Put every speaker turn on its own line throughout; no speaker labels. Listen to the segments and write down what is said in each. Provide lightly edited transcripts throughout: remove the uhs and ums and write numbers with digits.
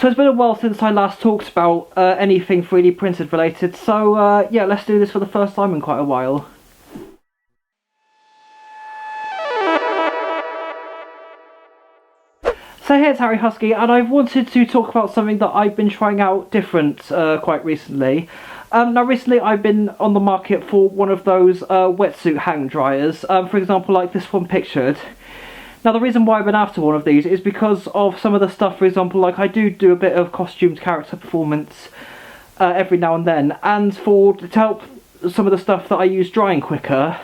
So it's been a while since I last talked about anything 3D printed related, so yeah, let's do this for the first time in quite a while. So hey, it's Harry Husky, and I've wanted to talk about something that I've been trying out different quite recently. Now recently I've been on the market for one of those wetsuit hang dryers, for example like this one pictured. Now the reason why I've been after one of these is because of some of the stuff, for example, like I do a bit of costumed character performance every now and then, and to help some of the stuff that I use drying quicker,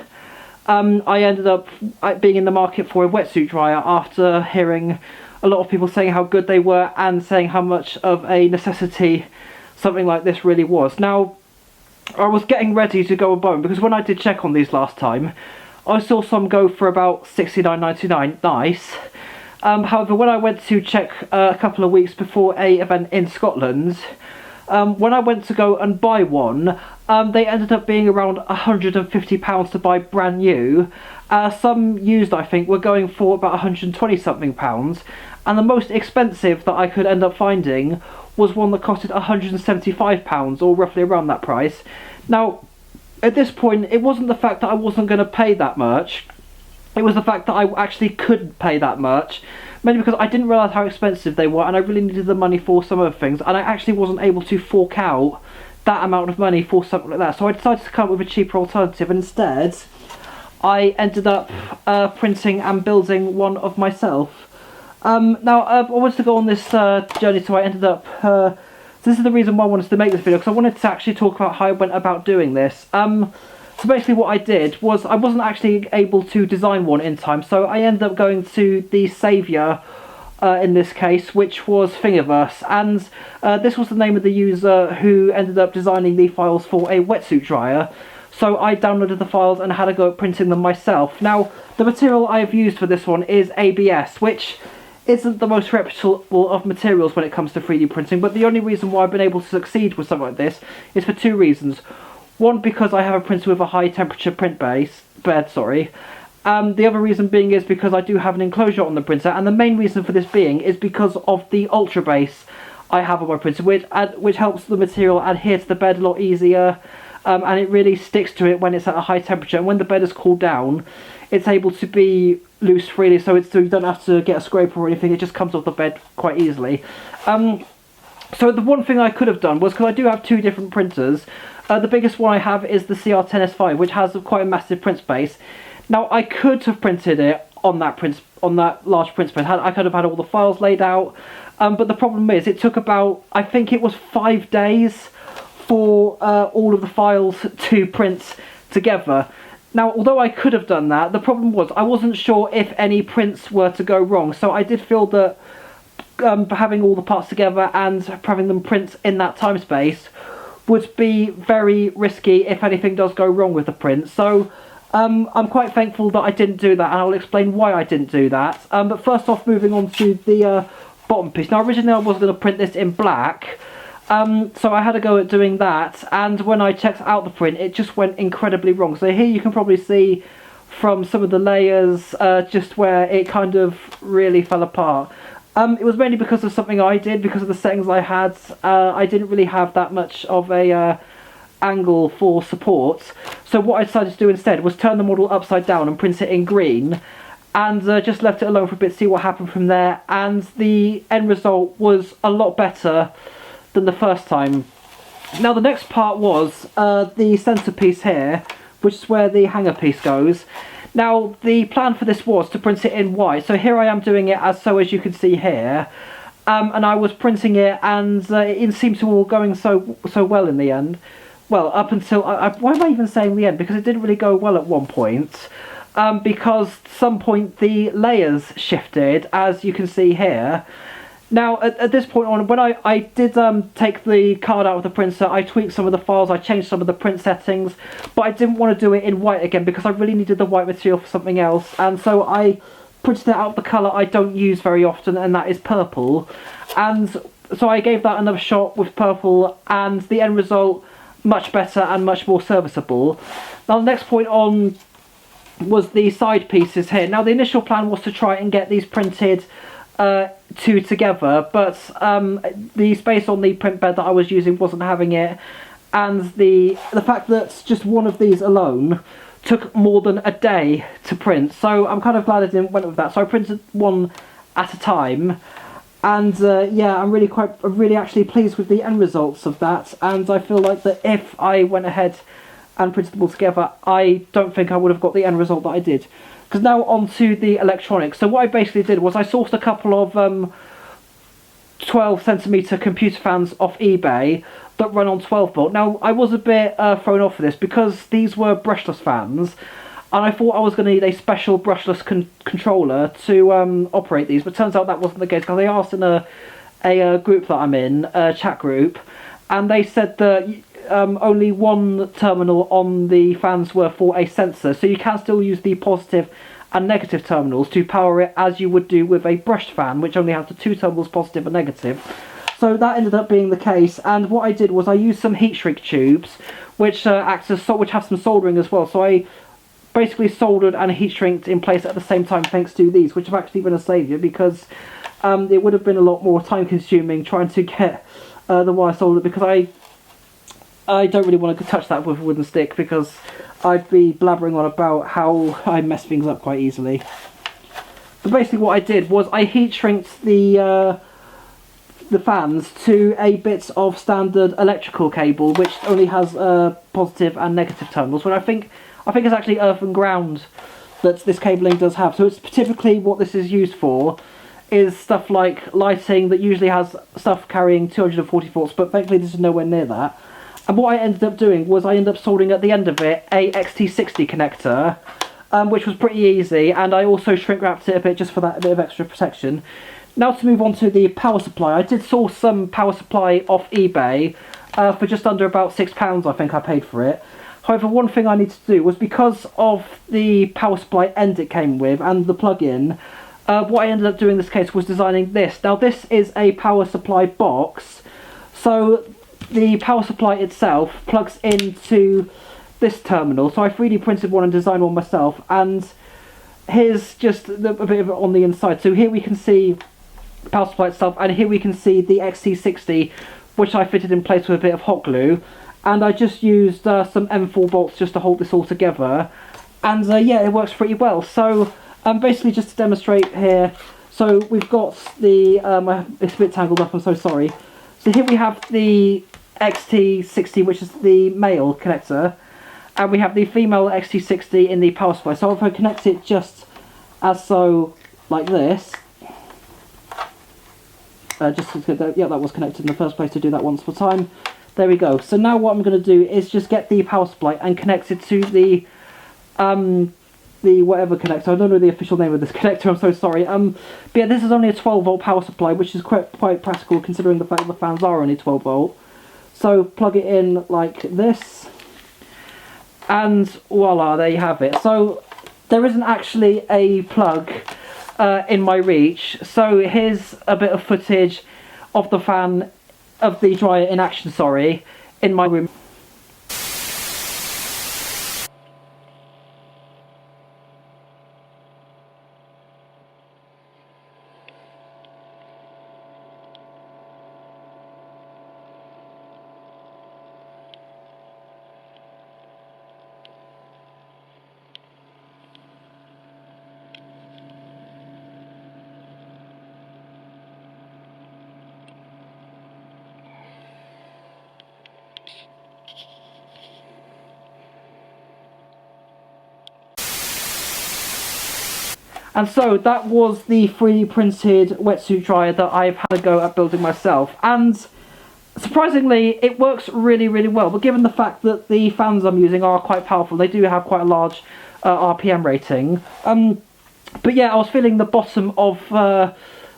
I ended up being in the market for a wetsuit dryer after hearing a lot of people saying how good they were and saying how much of a necessity something like this really was. Now, I was getting ready to go and buy them because when I did check on these last time, I saw some go for about $69.99, nice. However, when I went to check a couple of weeks before a event in Scotland, when I went to go and buy one, they ended up being around £150 to buy brand new. Some used, I think, were going for about 120 something pounds, and the most expensive that I could end up finding was one that costed £175, or roughly around that price. Now, at this point, it wasn't the fact that I wasn't going to pay that much, it was the fact that I actually couldn't pay that much, mainly because I didn't realise how expensive they were and I really needed the money for some other things, and I actually wasn't able to fork out that amount of money for something like that. So I decided to come up with a cheaper alternative, and instead I ended up printing and building one of myself. Now I wanted to go on this journey, so I ended up this is the reason why I wanted to make this video, because I wanted to actually talk about how I went about doing this. So basically what I did was I wasn't actually able to design one in time, so I ended up going to the saviour in this case, which was Thingiverse, and this was the name of the user who ended up designing the files for a wetsuit dryer. So I downloaded the files and had a go at printing them myself. Now, the material I've used for this one is ABS, which isn't the most reputable of materials when it comes to 3D printing, but the only reason why I've been able to succeed with something like this is for two reasons. One, because I have a printer with a high temperature print bed. The other reason being is because I do have an enclosure on the printer, and the main reason for this being is because of the ultra base I have on my printer, which helps the material adhere to the bed a lot easier, and it really sticks to it when it's at a high temperature, and when the bed is cooled down, it's able to be loose freely, so you don't have to get a scraper or anything, it just comes off the bed quite easily. So the one thing I could have done was, because I do have two different printers, the biggest one I have is the CR10S5, which has quite a massive print space. Now I could have printed it on that large print space, I could have had all the files laid out, but the problem is it took about, I think it was 5 days for all of the files to print together. Now, although I could have done that, the problem was I wasn't sure if any prints were to go wrong, so I did feel that having all the parts together and having them print in that time space would be very risky if anything does go wrong with the print. So I'm quite thankful that I didn't do that, and I'll explain why I didn't do that. But first off, moving on to the bottom piece. Now originally I was going to print this in black, so I had a go at doing that, and when I checked out the print it just went incredibly wrong. So here you can probably see from some of the layers just where it kind of really fell apart. It was mainly because of something I did, because of the settings I had. I didn't really have that much of a angle for support, so what I decided to do instead was turn the model upside down and print it in green, and just left it alone for a bit to see what happened from there, and the end result was a lot better than the first time. Now the next part was the centerpiece here, which is where the hanger piece goes. Now the plan for this was to print it in white, so here I am doing it as you can see here, and I was printing it, and it seemed to all going so well in the end. Well, up until why am I even saying the end, because it didn't really go well at one point, because at some point the layers shifted, as you can see here. Now, at this point on, when I did take the card out of the printer, I tweaked some of the files, I changed some of the print settings, but I didn't want to do it in white again because I really needed the white material for something else, and so I printed it out of the colour I don't use very often, and that is purple. And so I gave that another shot with purple, and the end result, much better and much more serviceable. Now the next point on was the side pieces here. Now the initial plan was to try and get these printed two together, but the space on the print bed that I was using wasn't having it, and the fact that just one of these alone took more than a day to print, so I'm kind of glad I didn't went with that. So I printed one at a time, and yeah, I'm really actually pleased with the end results of that, and I feel like that if I went ahead and printed them all together, I don't think I would have got the end result that I did. Because now on to the electronics. So what I basically did was I sourced a couple of 12cm computer fans off eBay that run on 12 volt. Now I was a bit thrown off for this because these were brushless fans, and I thought I was going to need a special brushless controller to operate these, but turns out that wasn't the case, because I asked in a group that I'm in, a chat group, and they said that only one terminal on the fans were for a sensor, so you can still use the positive and negative terminals to power it as you would do with a brushed fan, which only has the two terminals, positive and negative. So that ended up being the case, and what I did was I used some heat shrink tubes, which which have some soldering as well. So I basically soldered and heat shrinked in place at the same time, thanks to these, which have actually been a saviour, because it would have been a lot more time consuming trying to get the wire soldered, because I don't really want to touch that with a wooden stick, because I'd be blabbering on about how I mess things up quite easily. But basically what I did was I heat shrinked the fans to a bit of standard electrical cable, which only has positive and negative terminals, when I think it's actually earth and ground that this cabling does have. So it's typically what this is used for is stuff like lighting that usually has stuff carrying 240 volts, but thankfully this is nowhere near that. And what I ended up doing was I ended up soldering at the end of it a XT60 connector, which was pretty easy, and I also shrink wrapped it a bit just for that bit of extra protection. Now to move on to the power supply. I did source some power supply off eBay for just under about £6 I think I paid for it. However, one thing I needed to do was, because of the power supply end it came with and the plug-in, what I ended up doing in this case was designing this. Now this is a power supply box, so the power supply itself plugs into this terminal. So I 3D printed one and designed one myself, and here's just a bit of it on the inside. So here we can see the power supply itself, and here we can see the XT60, which I fitted in place with a bit of hot glue, and I just used some M4 bolts just to hold this all together, and yeah, it works pretty well. So basically, just to demonstrate here, so we've got the it's a bit tangled up, I'm so sorry. So here we have the XT60, which is the male connector, and we have the female XT60 in the power supply. So if I connect it just as so, like this, just to get that, yeah, that was connected in the first place, to do that once more time. There we go. So now what I'm going to do is just get the power supply and connect it to the whatever connector. I don't know the official name of this connector, I'm so sorry. But yeah, this is only a 12 volt power supply, which is quite practical considering the fact that the fans are only 12 volt. So plug it in like this, and voila, there you have it. So there isn't actually a plug in my reach, so here's a bit of footage of the fan, of the dryer in action, sorry, in my room. And so that was the 3D printed wetsuit dryer that I've had a go at building myself, and surprisingly it works really well. But given the fact that the fans I'm using are quite powerful, they do have quite a large RPM rating. But yeah, I was feeling the bottom of,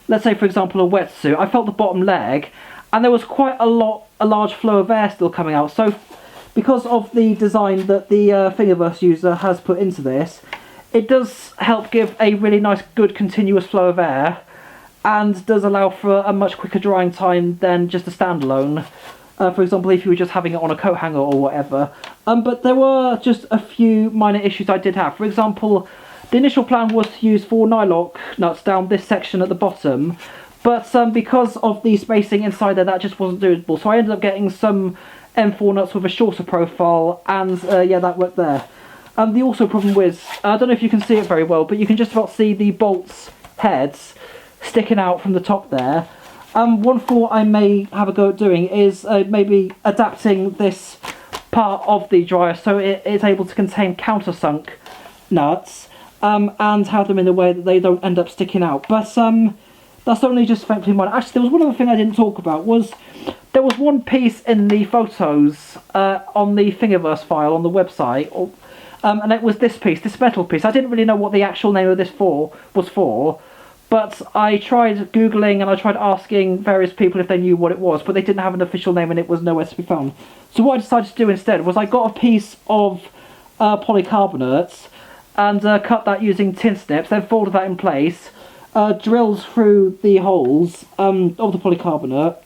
let's say for example a wetsuit, I felt the bottom leg, and there was quite a large flow of air still coming out. So because of the design that the Thingiverse user has put into this, it does help give a really nice, good, continuous flow of air, and does allow for a much quicker drying time than just a standalone. For example, if you were just having it on a coat hanger or whatever. But there were just a few minor issues I did have. For example, The initial plan was to use 4 nylock nuts down this section at the bottom, but because of the spacing inside there, that just wasn't doable. So I ended up getting some M4 nuts with a shorter profile, and yeah, that worked there. The also problem was, I don't know if you can see it very well, but you can just about see the bolts heads sticking out from the top there. One thought I may have a go at doing is maybe adapting this part of the dryer so it is able to contain countersunk nuts, and have them in a way that they don't end up sticking out. But that's only just thankfully mine. Actually, there was one other thing I didn't talk about. Was there was one piece in the photos on the Thingiverse file on the website, and it was this piece, this metal piece. I didn't really know what the actual name of this was for, but I tried Googling and I tried asking various people if they knew what it was, but they didn't have an official name and it was nowhere to be found. So what I decided to do instead was I got a piece of polycarbonate and cut that using tin snips, then folded that in place, drilled through the holes of the polycarbonate,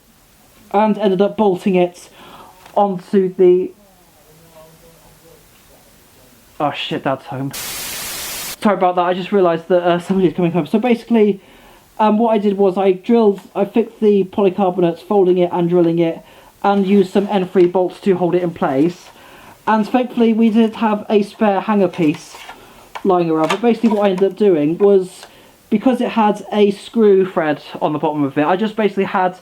and ended up bolting it onto the... Oh shit, Dad's home. Sorry about that, I just realised that somebody's coming home. So basically, what I did was I fixed the polycarbonate, folding it and drilling it, and used some N3 bolts to hold it in place. And thankfully we did have a spare hanger piece lying around, but basically what I ended up doing was, because it had a screw thread on the bottom of it, I just basically had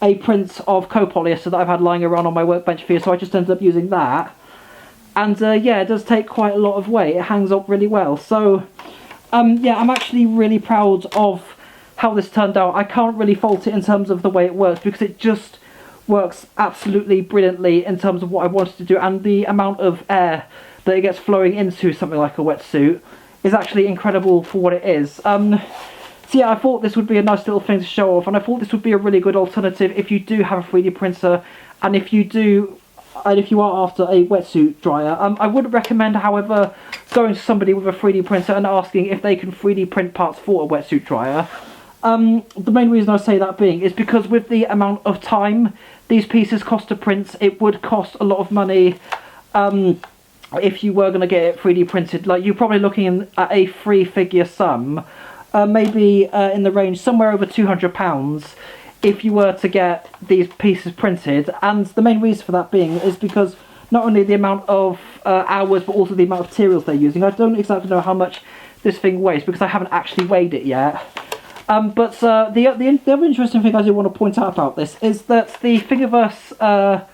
a print of copolyester that I've had lying around on my workbench for years, so I just ended up using that. And yeah, it does take quite a lot of weight. It hangs up really well. So yeah, I'm actually really proud of how this turned out. I can't really fault it in terms of the way it works, because it just works absolutely brilliantly in terms of what I wanted to do, and the amount of air that it gets flowing into something like a wetsuit is actually incredible for what it is. So yeah, I thought this would be a nice little thing to show off, and I thought this would be a really good alternative if you do have a 3D printer, and if you are after a wetsuit dryer. I would recommend, however, going to somebody with a 3D printer and asking if they can 3D print parts for a wetsuit dryer. The main reason I say that being is because with the amount of time these pieces cost to print, it would cost a lot of money if you were going to get it 3D printed. Like, you're probably looking at a 3-figure sum, maybe in the range somewhere over £200 if you were to get these pieces printed. And the main reason for that being is because not only the amount of hours, but also the amount of materials they're using. I don't exactly know how much this thing weighs because I haven't actually weighed it yet. But the other interesting thing I do want to point out about this is that the Thingiverse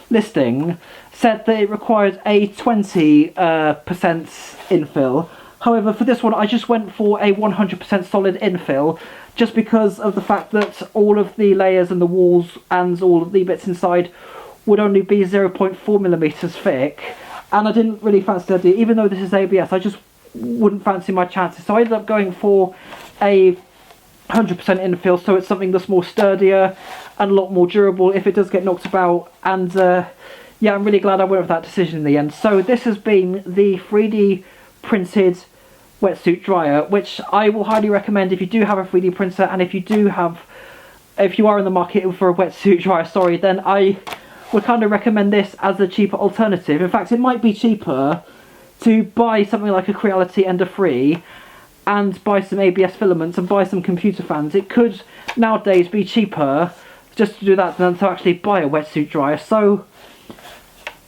listing said that it required a 20% infill. However, for this one I just went for a 100% solid infill, just because of the fact that all of the layers and the walls and all of the bits inside would only be 0.4mm thick, and I didn't really fancy the idea. Even though this is ABS, I just wouldn't fancy my chances, so I ended up going for a 100% infill, so it's something that's more sturdier and a lot more durable if it does get knocked about. And yeah, I'm really glad I went with that decision in the end. So this has been the 3D printed wetsuit dryer, which I will highly recommend if you do have a 3D printer, and if you are in the market for a wetsuit dryer, then I would kind of recommend this as a cheaper alternative. In fact, it might be cheaper to buy something like a Creality Ender 3 and buy some ABS filaments and buy some computer fans. It could nowadays be cheaper just to do that than to actually buy a wetsuit dryer. So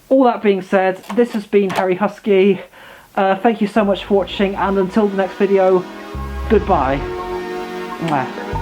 all that being said, this has been Harry Husky. Thank you so much for watching, and until the next video, goodbye. Mwah.